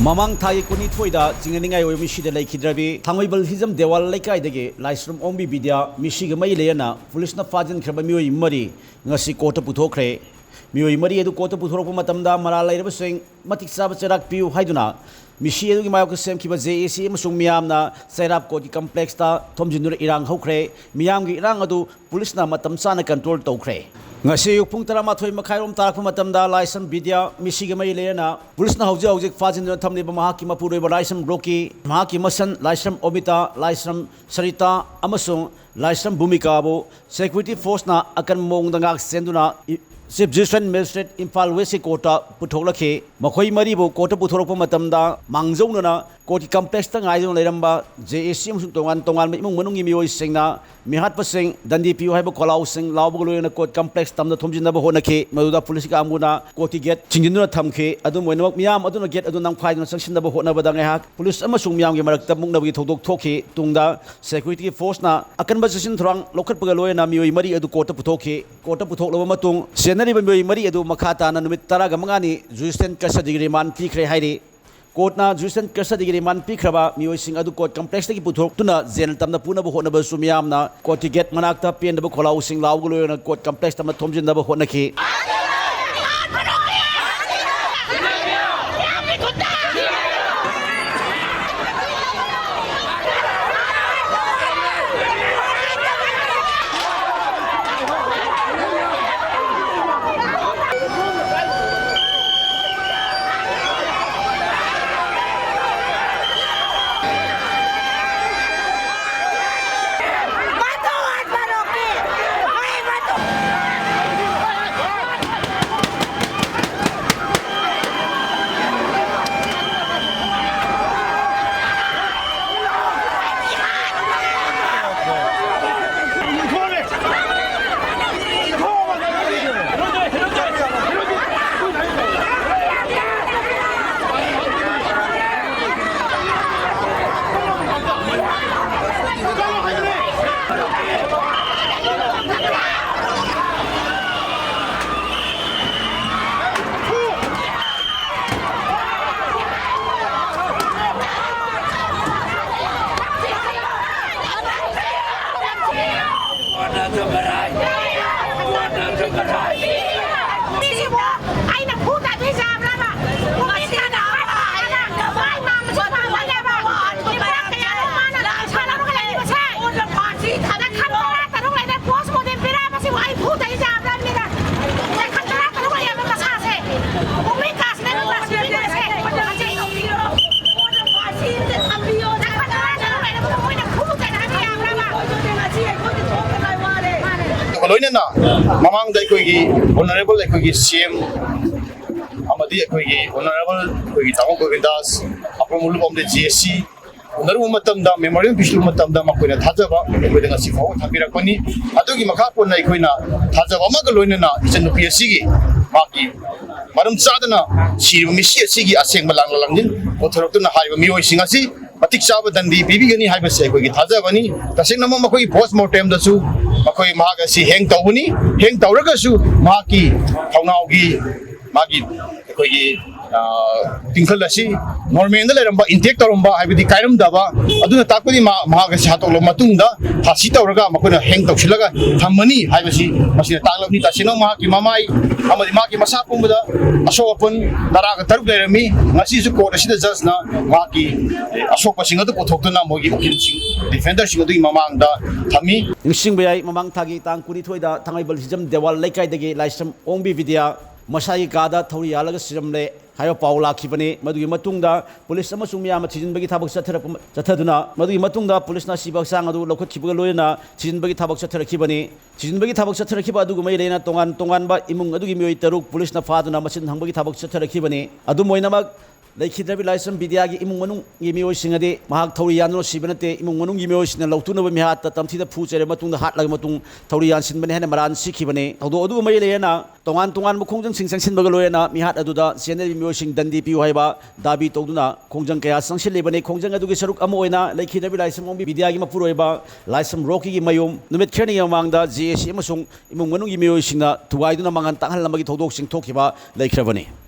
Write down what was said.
Mamang Thai Kuni Thoida, Jinganinga Mishi de Lake Hidrabi, Tangwibal Hism Dewal Lake Idege, Lystrom Ombi Bidia, Michigamay Leana, Fulisna Fajan Krabamui Murray, Nasi Kota Thokhre, Mui Murray edu Kota Matamda, Marala saying, Matik Sabacharak Piu Haiduna, Mishi edu Mayokasem Kibaze, Musum Miamna, set up Koti Complex, Tom Junior Erang Thokhre, Miamgi Rangadu, Pulisna Matamsana control Thokhre. Ngasi pung tara mathoi makhairom tarakpa matamda laisam bidia misiga mai lena pulisna hojik fajin thamni ba mahaki mapuroi ba laisam roki mahaki masan laisam obita laisam sarita amasung laisam bhumika bo security force na akan mong dangak senduna Chief Judicial Magistrate Imphal West Kota puthokhlakhi makhoi mari bo kota puthorokpa matamda mangjaunana koti complex ta ngaidon leiramba JAC amsung tongan imung manungi mioi singna mihat pasing dandi piu haiba kolau sing lawbu loina court complex tamda thomjinna ba honakhi maduda police ka amuna koti gate chinginuna thamkhi adu moinak miyam aduna gate adu nang phaiduna sangshinna ba hona ba dangha police amasung miyam gi marakta mungna bi thodok thokhi tungda security force na akan ba jasin thrang lokhat paga loina mioi mari adu court puthokhi court puthokloba matung senari ba mioi mari adu makhata na numit taraga mangani judicial custody remand Pikhre hairi Court na Judicial custody remand Pikhre mioi sing adu court complex ki puthok tuna jail tamna puna ba hona ba sumyam na court gate manakta pen da ba kholau sing law gulo na court complex tamna thomjin da ba hona ki loinana mamang dai koigi honorable koigi CM amadi koigi honorable koigi tawang govindas apamulu bomde GSC honorable matamda memorial pishlu matamda makoina thajaba koida ngasi fo thambirakoni adugi makha ponna koina thajaba ma loinana ichen PSC gi maki maram chadana siru misi asigi aseng malang langjin othoraktuna haiba mioi singasi matik chaba dandi bibigani haiba se koigi thajabani tasengna ma makoi post mortem dasu makoi maga si heng tawuni heng tawraga su maki thaunaugi magi koigi tingkhal asi normal da leramba intake toramba haibidi kairam daba aduna takpadi maga si hatolo matungda phasi tawraga makona heng tawsilaga thammani haibasi masina taglabni tasino maki mamai amadi maki masa pumbada asopun daraga taruk lerami ngasi su court asida judge na maki asopa singa da pothokna mogi ukil sing defender singa du mamangda thami Ningsing bayai mamang thagi tang kuni thoida thangaibal hijam dewal laikai dege laisam ongbi vidya masai gada thori alaga siramle hayo paula khibane madugi matungda police amasung miyam thijinbagi thabak chathaduna madugi matungda police na sibak sang adu lokhat khibaga loina thijinbagi thabak chatharakhibani thijinbagi thabak chatharakiba adugu mai leina tongan ba imung adugi mioi taruk police na faduna machin hangbagi thabak chatharakhibani adu moinamak Laikhidrabi Lysam Bidiagi imung manung yimio singade mahak Thoriano Sibanate imung manung yimio sin lautuna mihat tamthida phuchere matung hat lag matung Thorian sin bane maran sikhibane thodo adu mai lena tongan mukhongjang singsang sin bagaloena mihat aduda sene yimio sing dandi piu haiba dabi toduna khongjang kaya sangsil lebane khongjang adugi saruk amoina Laikhidrabi Lysam Ombi Bidiagi mapuroiba Lysam Rocky gi mayum numit khani yamangda JAC amasung imung manung yimio singna thuwaiduna mangan tanghal lamagi thodok sing thokhiba laikhrabani